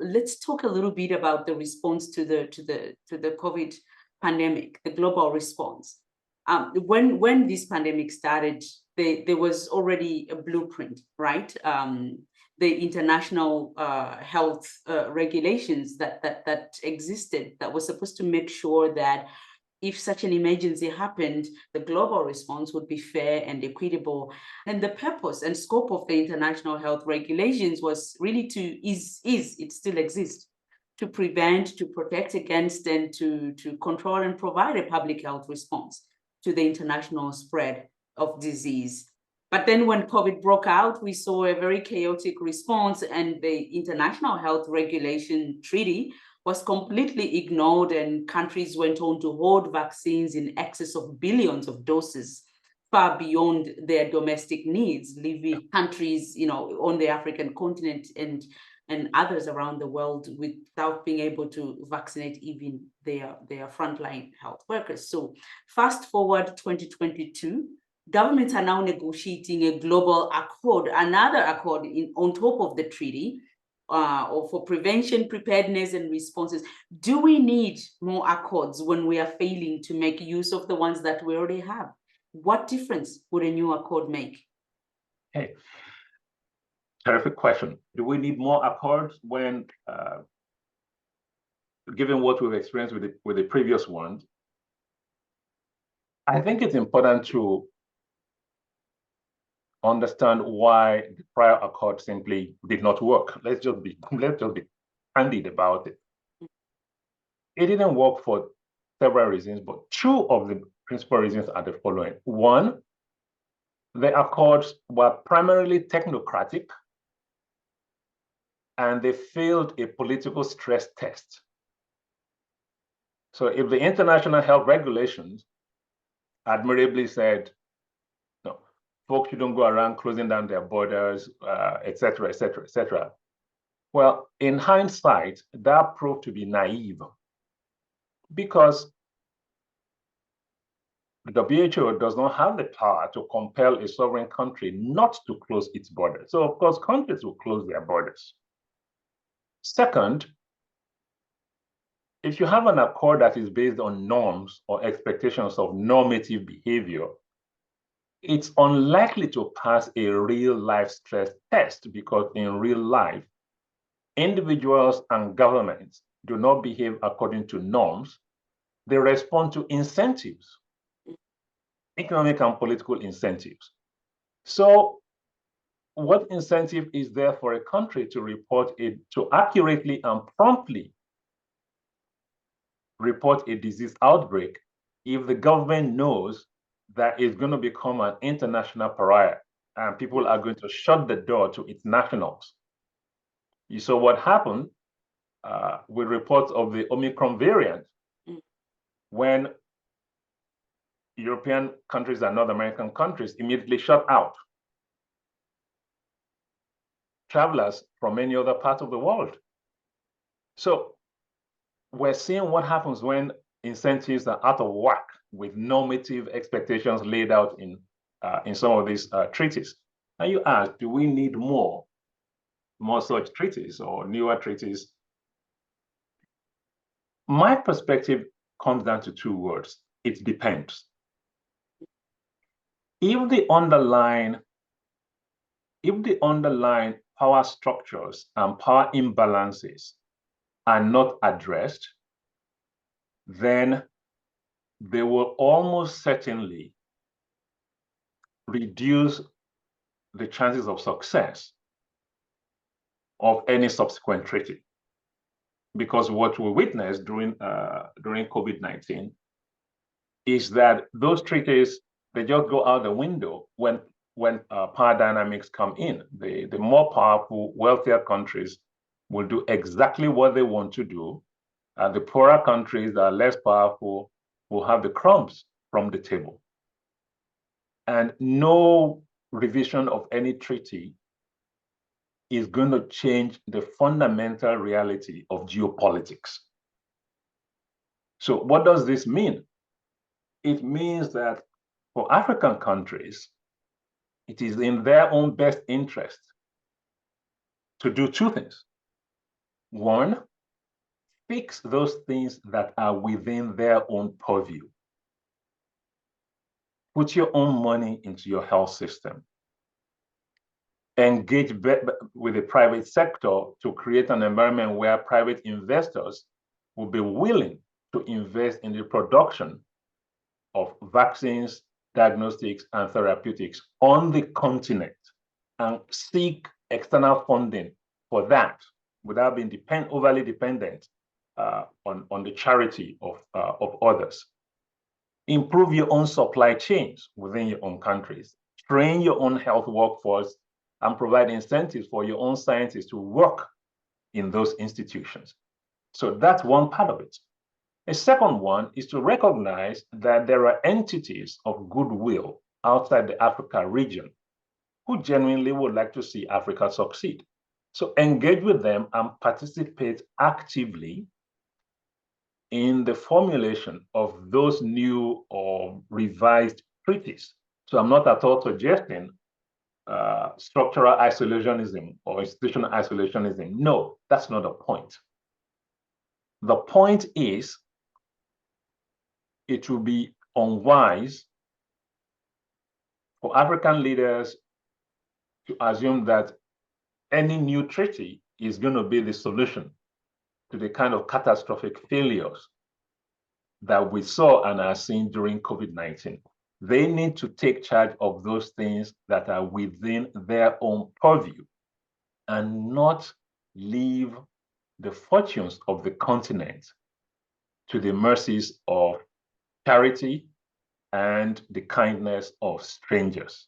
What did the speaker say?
let's talk a little bit about the response to the COVID pandemic, the global response. When this pandemic started, there was already a blueprint, right? The international health regulations that existed that was supposed to make sure that if such an emergency happened, the global response would be fair and equitable. And the purpose and scope of the international health regulations was really it still exists, to prevent, to protect against, and to control and provide a public health response to the international spread of disease. But then when COVID broke out, we saw a very chaotic response, and the International Health Regulation Treaty was completely ignored, and countries went on to hoard vaccines in excess of billions of doses, far beyond their domestic needs, leaving countries, on the African continent and others around the world without being able to vaccinate even their frontline health workers. So fast forward 2022, governments are now negotiating a global accord, another accord on top of the treaty, or for prevention, preparedness, and responses. Do we need more accords when we are failing to make use of the ones that we already have? What difference would a new accord make? Hey, terrific question. Do we need more accords when, given what we've experienced with the previous ones? I think it's important to understand why the prior accord simply did not work. Let's just be candid about it. It didn't work for several reasons, but two of the principal reasons are the following. One, the accords were primarily technocratic, and they failed a political stress test. So if the international health regulations admirably said, no, folks shouldn't go around closing down their borders, et cetera, et cetera, et cetera. Well, in hindsight, that proved to be naive, because the WHO does not have the power to compel a sovereign country not to close its borders. So of course, countries will close their borders. Second, if you have an accord that is based on norms or expectations of normative behavior, it's unlikely to pass a real life stress test, because in real life, individuals and governments do not behave according to norms. They respond to incentives, economic and political incentives. So what incentive is there for a country to accurately and promptly report a disease outbreak if the government knows that it's going to become an international pariah and people are going to shut the door to its nationals? You saw what happened with reports of the Omicron variant, when European countries and North American countries immediately shut out travelers from any other part of the world. So we're seeing what happens when incentives are out of whack with normative expectations laid out in some of these treaties. And you ask, do we need more such treaties or newer treaties? My perspective comes down to two words: it depends. If the underlying power structures and power imbalances are not addressed, then they will almost certainly reduce the chances of success of any subsequent treaty. Because what we witnessed during COVID-19 is that those treaties, they just go out the window when power dynamics come in. The more powerful, wealthier countries will do exactly what they want to do. The poorer countries that are less powerful will have the crumbs from the table. And no revision of any treaty is going to change the fundamental reality of geopolitics. So what does this mean? It means that for African countries, it is in their own best interest to do two things. One, fix those things that are within their own purview. Put your own money into your health system. Engage with the private sector to create an environment where private investors will be willing to invest in the production of vaccines, diagnostics, and therapeutics on the continent, and seek external funding for that without being overly dependent on the charity of others. Improve your own supply chains within your own countries. Train your own health workforce and provide incentives for your own scientists to work in those institutions. So that's one part of it. A second one is to recognize that there are entities of goodwill outside the Africa region who genuinely would like to see Africa succeed. So engage with them and participate actively in the formulation of those new or revised treaties. So I'm not at all suggesting structural isolationism or institutional isolationism. No, that's not the point. The point is, it will be unwise for African leaders to assume that any new treaty is going to be the solution to the kind of catastrophic failures that we saw and are seeing during COVID-19. They need to take charge of those things that are within their own purview and not leave the fortunes of the continent to the mercies of charity and the kindness of strangers.